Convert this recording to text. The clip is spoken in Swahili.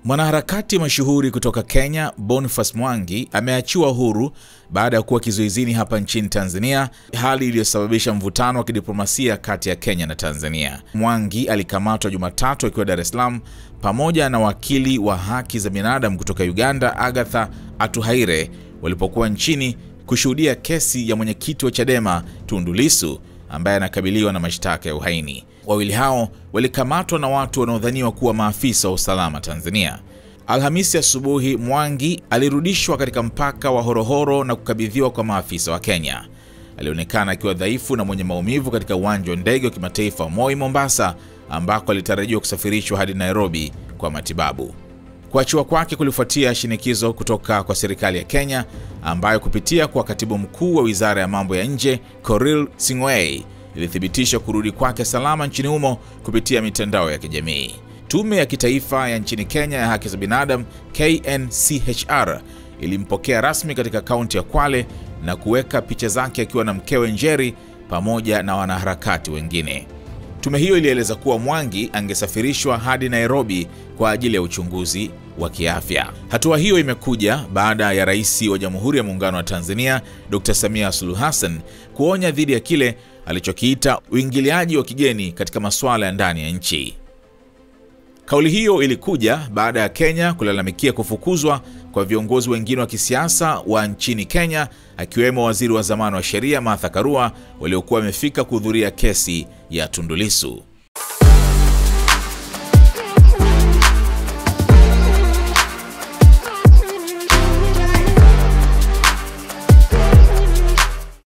Mwanaharakati mashuhuri kutoka Kenya, Boniface Mwangi, ameachiwa huru baada ya kuwa kizuizini hapa nchini Tanzania, hali iliyosababisha mvutano wa kidiplomasia kati ya Kenya na Tanzania. Mwangi alikamatwa Jumatatu akiwa Dar es Salaam pamoja na wakili wa haki za binadamu kutoka Uganda, Agatha Atuhaire, walipokuwa nchini kushuhudia kesi ya mwenyekiti wa Chadema, Tundu Lissu, ambaye anakabiliwa na mashtaka ya uhaini. Wawili hao walikamatwa na watu wanaodhaniwa kuwa maafisa wa usalama Tanzania. Alhamisi asubuhi, Mwangi alirudishwa katika mpaka wa Horohoro na kukabidhiwa kwa maafisa wa Kenya. Alionekana akiwa dhaifu na mwenye maumivu katika uwanja wa ndege wa kimataifa Moi, Mombasa, ambako alitarajiwa kusafirishwa hadi Nairobi kwa matibabu. Kuachiwa kwake kulifuatia shinikizo kutoka kwa serikali ya Kenya, ambayo kupitia kwa katibu mkuu wa Wizara ya Mambo ya Nje, Korir Sing'oei, ilithibitisha kurudi kwake salama nchini humo kupitia mitandao ya kijamii. Tume ya Kitaifa ya nchini Kenya ya Haki za Binadamu, KNCHR, ilimpokea rasmi katika kaunti ya Kwale na kuweka picha zake akiwa na mkewe Njeri pamoja na wanaharakati wengine. Tume hiyo ilieleza kuwa Mwangi angesafirishwa hadi Nairobi kwa ajili ya uchunguzi wa kiafya. Hatua hiyo imekuja baada ya Rais wa Jamhuri ya Muungano wa Tanzania, Dr. Samia Suluhu Hassan, kuonya dhidi ya kile alichokiita uingiliaji wa kigeni katika masuala ya ndani ya nchi. Kauli hiyo ilikuja baada ya Kenya kulalamikia kufukuzwa kwa viongozi wengine wa kisiasa wa nchini Kenya, akiwemo waziri wa zamani wa sheria Martha Karua, waliokuwa wamefika kuhudhuria kesi ya Tundu Lissu.